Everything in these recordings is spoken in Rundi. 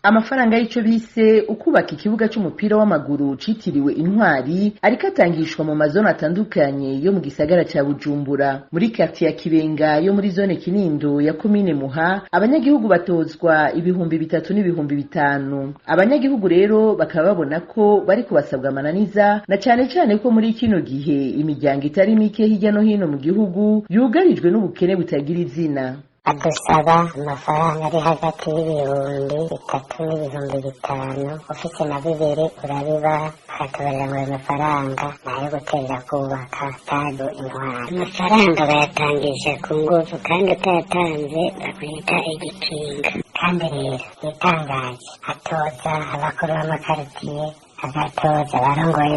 Amafaranga y'ico bise ukubaka ikibuga c'umupira w'amaguru citiriwe Intwari ariko atangishwa mu mazone atandukanye yo mu gisagara ca Bujumbura. Muri quartier ya Kibenga yo muri zone Kinindo ya komine Muha, abanyagihugu batozwa 3,000 n'ibihumbi 5. Abanyagihugu rero bakaba babona ko bariko basabwa amananiza, na cane cane ko muri kino gihe imiryango itari mike hirya no hino mu gihugu yugarijwe n'ubukene butagira izina. Adusaba amafaranga ari hagati y'ibihumbi 3 n'ibihumbi 5, ufite na bibiri urabiba akatubarira ngo ayo mafaranga nayo guterera kubaka stade Intwari. Amafaranga bayatangije ku nguvu kandi utayatanze bakwita igikinga. Kandi rero bitangaje atoza abakuru b'amakaritiye, agatoza barongoye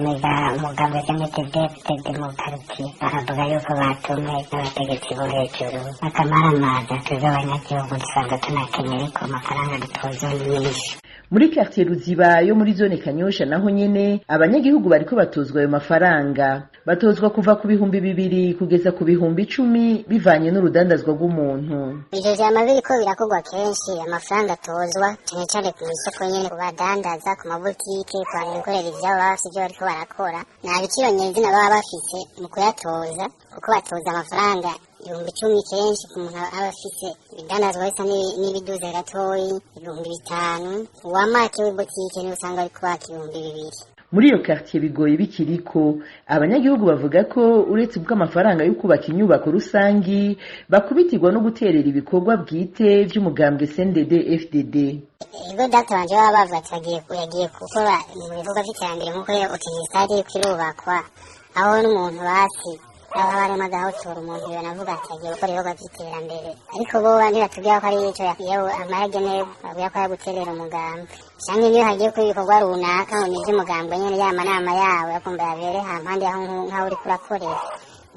umugambi w'MTD mu karitiye, baravuga yuko batumwe n'abategetsi bo hejuru bakamaramaza twebwe abanyagihugu dusanga tunakeneye ko amafaranga dutoza nyinshi. Muri quartier Ruziba yo muri zone Kanyosha naho nyene abanyagihugu bariko batozwa ayo mafaranga, batozwa kuva ku bihumbi 2 kugeza ku bihumbi 10 bivanye n'urudandazwa rw'umuntu. Ivyo vyama biriko birakorwa kenshi, amafaranga atozwa cane cane ku isoko nyene, ku badandaza, ku mabutike, ku bantu ivyabo baba bafise ivyo bariko barakora. Nta biciro nyezina baba bafise mu kuyatoza, kuko batoza amafaranga 10,000 kenshi ku muntu aba afise ibidandazwa bisa n'ibiduze gatoyi 5,000. Uwamake w'ibutike niwe usanga ariko baka 2,000. Muri iyo quartier bigoye bikiriko, abanyagihugu bavuga ko uretse bw'amafaranga yo kubaka inyubako rusangi bakubitirwa no guterera ibikorwa bwite vy'umugambwe CNDD FDD. Ego data wanje baba bavuga yagiye gukora mu bikorwa vy'iterambere nk'uko stade kirubakwa, aho n'umuntu basi aho barema gahotora umuntu yanavuga ati agiye gukora ibikorwa vy'iterambere, ariko bo ntibatubwira ko ari ico yakiyeho amaragene, bavuga ko yaguterera umugambi canke niyo hagiye kuri ibikorwa runaka ngo ni ivy'umugambwe nyene y'amanama yawe yakumva yabere hampande aho nk'aho uriko urakorera.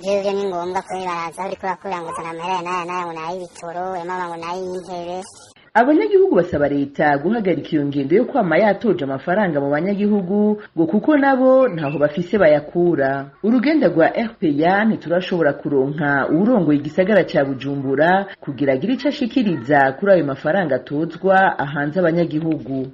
Ivyo ni ngombwa ko baraza aho uriko urakorera ngo zana amahera n'aya ngo n'ay'ibitoro, mama ngo n'ay'intebe. Abanyagihugu basaba leta guhagarika iyo ngendo yo kwama yatoje amafaranga mu banyagihugu ngo kuko nabo ntaho bafise bayakura. Urugenda rwa RPA ntiturashobora kuronka urongoye igisagara ca Bujumbura kugira agire ico ashikiriza kuri ayo mafaranga atozwa ahanze abanyagihugu.